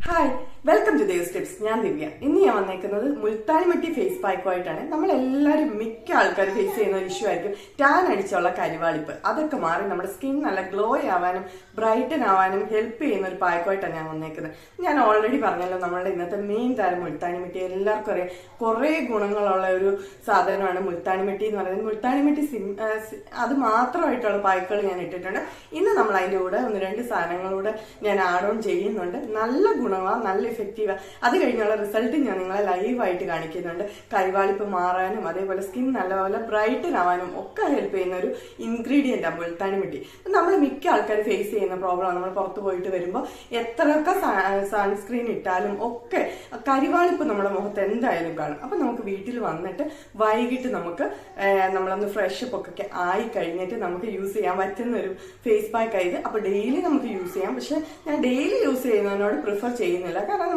Hi, welcome to Dev's tips. ഞാൻ ദിവ്യ. ഇന്ന് ഞാൻ വന്നേക്കുന്നത് മുൾത്താനി മട്ടി ഫേസ് പാക്കുമായിട്ടാണ്. നമ്മളെല്ലാവരും മിക്ക ആൾക്കാർ ഫേസ് ചെയ്യുന്ന ഒരു ഇഷ്യൂ ആയിരിക്കും ടാൻ അടിച്ചുള്ള കരിവാളിപ്പ്. അതൊക്കെ മാറി നമ്മുടെ സ്കിൻ നല്ല ഗ്ലോ ആവാനും ബ്രൈറ്റൻ ആവാനും ഹെൽപ്പ് ചെയ്യുന്ന ഒരു പാക്കുമായിട്ടാണ് ഞാൻ വന്നേക്കുന്നത്. ഞാൻ ഓൾറെഡി പറഞ്ഞല്ലോ, നമ്മളുടെ ഇന്നത്തെ മെയിൻ താരം മുൾത്താനി മട്ടി. എല്ലാവർക്കും അറിയാം, കുറേ ഗുണങ്ങളുള്ള ഒരു സാധനമാണ് മുൾത്താനി മട്ടി എന്ന് പറയുന്നത്. മുൾത്താനി മട്ടി അത് മാത്രമായിട്ടുള്ള പാക്കുകൾ ഞാൻ ഇട്ടിട്ടുണ്ട്. ഇന്ന് നമ്മൾ അതിൻ്റെ കൂടെ ഒന്ന് രണ്ട് സാധനങ്ങളൂടെ ഞാൻ ആഡ് ഓൺ ചെയ്യുന്നുണ്ട്. നല്ല ഗുണമാണ്, നല്ല ഇഫക്റ്റീവ്. അത് കഴിഞ്ഞുള്ള റിസൾട്ട് ഞാൻ നിങ്ങളെ ലൈവായിട്ട് കാണിക്കുന്നുണ്ട്. കരിവാളിപ്പ് മാറാനും അതേപോലെ സ്കിൻ നല്ലപോലെ ബ്രൈറ്റൻ ആവാനും ഒക്കെ ഹെൽപ്പ് ചെയ്യുന്ന ഒരു ഇൻഗ്രീഡിയൻ്റ് ആണ് മുൾത്താനി മട്ടി. നമ്മൾ മിക്ക ആൾക്കാർ ഫേസ് ചെയ്യുന്ന പ്രോബ്ലമാണ്, നമ്മൾ പുറത്ത് പോയിട്ട് വരുമ്പോൾ എത്രയൊക്കെ സൺസ്ക്രീൻ ഇട്ടാലും ഒക്കെ കരിവാളിപ്പ് നമ്മുടെ മുഖത്ത് എന്തായാലും കാണും. അപ്പം നമുക്ക് വീട്ടിൽ വന്നിട്ട് വൈകിട്ട് നമ്മളൊന്ന് ഫ്രഷ് ഒക്കെ ആയി കഴിഞ്ഞിട്ട് നമുക്ക് യൂസ് ചെയ്യാൻ പറ്റുന്ന ഒരു ഫേസ് പാക്ക് ആയത്. അപ്പോൾ ഡെയിലി നമുക്ക് യൂസ് ചെയ്യാം. പക്ഷെ ഞാൻ ഡെയിലി യൂസ് ചെയ്യുന്നതിനോട് പ്രിഫർ ചെയ്യുന്നില്ല. കാരണം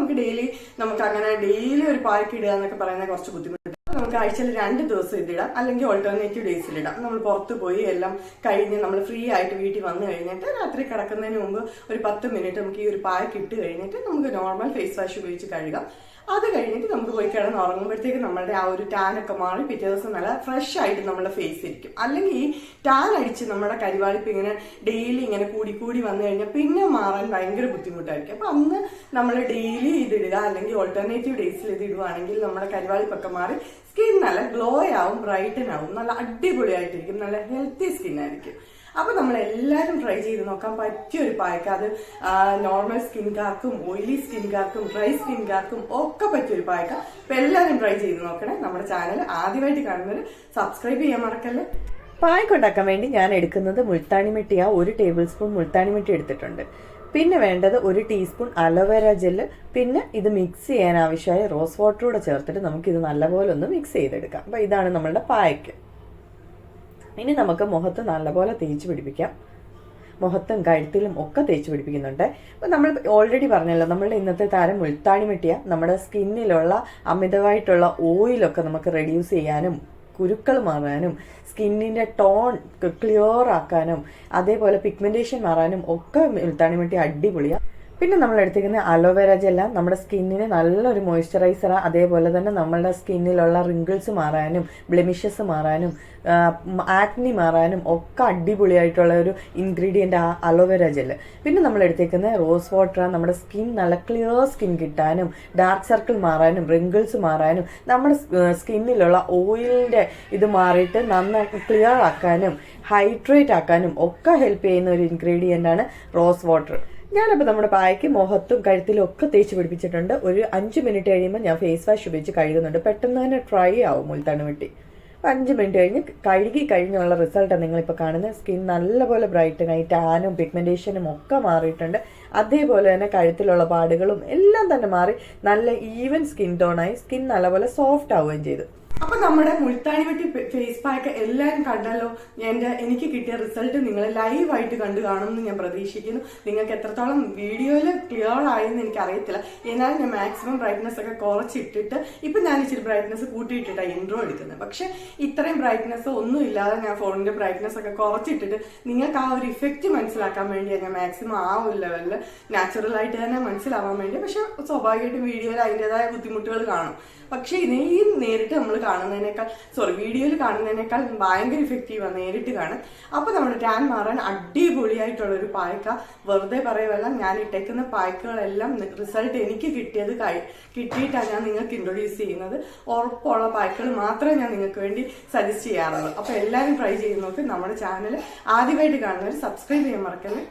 നമുക്ക് അങ്ങനെ ഡെയിലി ഒരു പാക്ക് ഇടുക എന്നൊക്കെ പറയുന്നത് കുറച്ച് ബുദ്ധിമുട്ടുണ്ട്. നമുക്ക് ആഴ്ചയിൽ 2 ദിവസം ഇതിടാം, അല്ലെങ്കിൽ ഓൾട്ടർനേറ്റീവ് ഡേയ്സിലിടാം. നമ്മൾ പുറത്ത് പോയി എല്ലാം കഴിഞ്ഞ് നമ്മൾ ഫ്രീ ആയിട്ട് വീട്ടിൽ വന്നു കഴിഞ്ഞിട്ട് രാത്രി കിടക്കുന്നതിന് മുമ്പ് ഒരു 10 മിനിറ്റ് നമുക്ക് ഈ ഒരു പാക്ക് ഇട്ട് കഴിഞ്ഞിട്ട് നമുക്ക് നോർമൽ ഫേസ് വാഷ് ഉപയോഗിച്ച് കഴുകാം. അത് കഴിഞ്ഞിട്ട് നമുക്ക് പോയി കിടന്ന് ഉറങ്ങുമ്പോഴത്തേക്ക് നമ്മളുടെ ആ ഒരു ടാൻ ഒക്കെ മാറി പിറ്റേ ദിവസം നല്ല ഫ്രഷ് ആയിട്ട് നമ്മുടെ ഫേസ് ഇരിക്കും. അല്ലെങ്കിൽ ഈ ടാൻ അടിച്ച് നമ്മുടെ കരിവാളിപ്പ് ഇങ്ങനെ ഡെയിലി ഇങ്ങനെ കൂടി വന്നു കഴിഞ്ഞാൽ പിന്നെ മാറാൻ ഭയങ്കര ബുദ്ധിമുട്ടായിരിക്കും. അപ്പൊ അന്ന് നമ്മൾ ഡെയിലി ഇതിടുക, അല്ലെങ്കിൽ ഓൾട്ടർനേറ്റീവ് ഡേയ്സിൽ ഇത് ഇടുവാണെങ്കിൽ നമ്മുടെ കരിവാളിപ്പൊക്കെ മാറി സ്കിൻ നല്ല ഗ്ലോ ആവും, ബ്രൈറ്റൻ ആവും, നല്ല അടിപൊളിയായിട്ടിരിക്കും, നല്ല ഹെൽത്തി സ്കിൻ ആയിരിക്കും. അപ്പൊ നമ്മൾ എല്ലാവരും ട്രൈ ചെയ്ത് നോക്കാൻ പറ്റിയ ഒരു പാക്ക്. അത് നോർമൽ സ്കിൻകാർക്കും ഓയിലി സ്കിൻകാർക്കും ഡ്രൈ സ്കിൻകാർക്കും ഒക്കെ പറ്റിയൊരു പാക്ക്. അപ്പൊ എല്ലാവരും ട്രൈ ചെയ്ത് നോക്കണേ. നമ്മുടെ ചാനൽ ആദ്യമായിട്ട് കാണുന്നവർ സബ്സ്ക്രൈബ് ചെയ്യാൻ മറക്കല്ലേ. പാക്ക് ഉണ്ടാക്കാൻ വേണ്ടി ഞാൻ എടുക്കുന്നത് മുൾത്താനി മട്ടി. 1 ടേബിൾ സ്പൂൺ മുൾത്താനി മട്ടി എടുത്തിട്ടുണ്ട്. പിന്നെ വേണ്ടത് 1 ടീസ്പൂൺ അലോവേര ജെല്ല്. പിന്നെ ഇത് മിക്സ് ചെയ്യാൻ ആവശ്യമായ റോസ് വാട്ടർ കൂടെ ചേർത്തിട്ട് നമുക്കിത് നല്ലപോലെ ഒന്ന് മിക്സ് ചെയ്തെടുക്കാം. അപ്പോൾ ഇതാണ് നമ്മളുടെ പാക്ക്. ഇനി നമുക്ക് മുഖത്ത് നല്ലപോലെ തേച്ച് പിടിപ്പിക്കാം. മുഖത്തും കഴുത്തിലും ഒക്കെ തേച്ച് പിടിപ്പിക്കുന്നുണ്ട്. അപ്പോൾ നമ്മൾ ഓൾറെഡി പറഞ്ഞല്ലോ, നമ്മളുടെ ഇന്നത്തെ താരം മുൾത്താനി മട്ടിയാണ്. നമ്മുടെ സ്കിന്നിലുള്ള അമിതമായിട്ടുള്ള ഓയിലൊക്കെ നമുക്ക് റെഡ്യൂസ് ചെയ്യാനും കുരുക്കൾ മാറാനും സ്കിന്നിൻ്റെ ടോൺ ക്ലിയർ ആക്കാനും അതേപോലെ പിഗ്മെൻറ്റേഷൻ മാറാനും ഒക്കെ മുൾത്താനി മട്ടി അടിപൊളിയാണ്. പിന്നെ നമ്മൾ എടുത്തിരിക്കുന്ന അലോവേര ജെല്ല നമ്മുടെ സ്കിന്നിന് നല്ലൊരു മോയ്സ്ചറൈസറാണ്. അതേപോലെ തന്നെ നമ്മളുടെ സ്കിന്നിലുള്ള റിങ്കിൾസ് മാറാനും ബ്ലെമിഷസ് മാറാനും ആക്നി മാറാനും ഒക്കെ അടിപൊളിയായിട്ടുള്ള ഒരു ഇൻഗ്രീഡിയൻ്റ് ആ അലോവേര ജെല്ല്. പിന്നെ നമ്മൾ എടുത്തേക്കുന്ന റോസ് വാട്ടറാണ്. നമ്മുടെ സ്കിൻ നല്ല ക്ലിയർ സ്കിൻ കിട്ടാനും ഡാർക്ക് സർക്കിൾ മാറാനും റിങ്കിൾസ് മാറാനും നമ്മുടെ സ്കിന്നിലുള്ള ഓയിലിൻ്റെ ഇത് മാറിയിട്ട് നന്നായി ക്ലിയർ ആക്കാനും ഹൈഡ്രേറ്റ് ആക്കാനും ഒക്കെ ഹെൽപ്പ് ചെയ്യുന്ന ഒരു ഇൻഗ്രീഡിയൻ്റ് ആണ് റോസ് വാട്ടർ. ഞാനപ്പോൾ നമ്മുടെ പായ്ക്ക് മുഖത്തും കഴുത്തിലും ഒക്കെ തേച്ച് പിടിപ്പിച്ചിട്ടുണ്ട്. ഒരു 5 മിനിറ്റ് കഴിയുമ്പോൾ ഞാൻ ഫേസ് വാഷ് ഉപയോഗിച്ച് കഴുകുന്നുണ്ട്. പെട്ടെന്ന് തന്നെ ഡ്രൈ ആവും മുൾത്താനി മട്ടി. 5 മിനിറ്റ് കഴിഞ്ഞ് കഴുകി കഴിഞ്ഞുള്ള റിസൾട്ടാണ് നിങ്ങളിപ്പോൾ കാണുന്നത്. സ്കിൻ നല്ലപോലെ ബ്രൈറ്റനായി ടാനും പിഗ്മെൻറ്റേഷനും ഒക്കെ മാറിയിട്ടുണ്ട്. അതേപോലെ തന്നെ കഴുത്തിലുള്ള പാടുകളും എല്ലാം തന്നെ മാറി നല്ല ഈവൻ സ്കിൻ ടോണായി സ്കിൻ നല്ലപോലെ സോഫ്റ്റ് ആവുകയും ചെയ്തു. അപ്പൊ നമ്മുടെ മുൾത്താനി മട്ടി ഫേസ് പാക്ക് എല്ലാവരും കണ്ടല്ലോ. എനിക്ക് കിട്ടിയ റിസൾട്ട് നിങ്ങൾ ലൈവായിട്ട് കണ്ടു കാണുമെന്ന് ഞാൻ പ്രതീക്ഷിക്കുന്നു. നിങ്ങൾക്ക് എത്രത്തോളം വീഡിയോയിൽ ക്ലിയർ ആയെന്ന് എനിക്കറിയത്തില്ല. എന്നാലും ഞാൻ മാക്സിമം ബ്രൈറ്റ്നസ് ഒക്കെ കുറച്ചിട്ടിട്ട് ഇപ്പൊ ഞാൻ ഇച്ചിരി ബ്രൈറ്റ്നസ് കൂട്ടിയിട്ടിട്ടാണ് ഇൻട്രോ എടുക്കുന്നത്. പക്ഷെ ഇത്രയും ബ്രൈറ്റ്നസ് ഒന്നും ഇല്ലാതെ ഞാൻ ഫോണിന്റെ ബ്രൈറ്റ്നസ് ഒക്കെ കുറച്ചിട്ടിട്ട് നിങ്ങൾക്ക് ആ ഒരു ഇഫക്റ്റ് മനസ്സിലാക്കാൻ വേണ്ടിയാണ് ഞാൻ മാക്സിമം ആ ഒരു ലെവലിൽ നാച്ചുറൽ ആയിട്ട് തന്നെ മനസ്സിലാവാൻ വേണ്ടി. പക്ഷെ സ്വാഭാവികമായിട്ടും വീഡിയോയിൽ അതിൻ്റെതായ ബുദ്ധിമുട്ടുകൾ കാണും. പക്ഷെ ഇനിയും നേരിട്ട് നമ്മൾ വീഡിയോയിൽ കാണുന്നതിനേക്കാൾ ഭയങ്കര ഇഫക്റ്റീവാണ് നേരിട്ട് കാണാൻ. അപ്പൊ നമ്മുടെ ടാൻ മാറാൻ അടിപൊളിയായിട്ടുള്ള ഒരു പായ്ക്ക. വെറുതെ പറയുമല്ല, ഞാൻ ഇട്ടേക്കുന്ന പായ്ക്കുകളെല്ലാം റിസൾട്ട് എനിക്ക് കിട്ടിയിട്ടാണ് ഞാൻ നിങ്ങൾക്ക് ഇൻട്രൊഡ്യൂസ് ചെയ്യുന്നത്. ഉറപ്പുള്ള പായ്ക്കുകൾ മാത്രമേ ഞാൻ നിങ്ങൾക്ക് വേണ്ടി സജസ്റ്റ് ചെയ്യാറുള്ളൂ. അപ്പൊ എല്ലാവരും ട്രൈ ചെയ്ത് നോക്ക്. നമ്മുടെ ചാനൽ ആദ്യമായിട്ട് കാണുന്നവർ സബ്സ്ക്രൈബ് ചെയ്യാൻ മറക്കല്ലേ.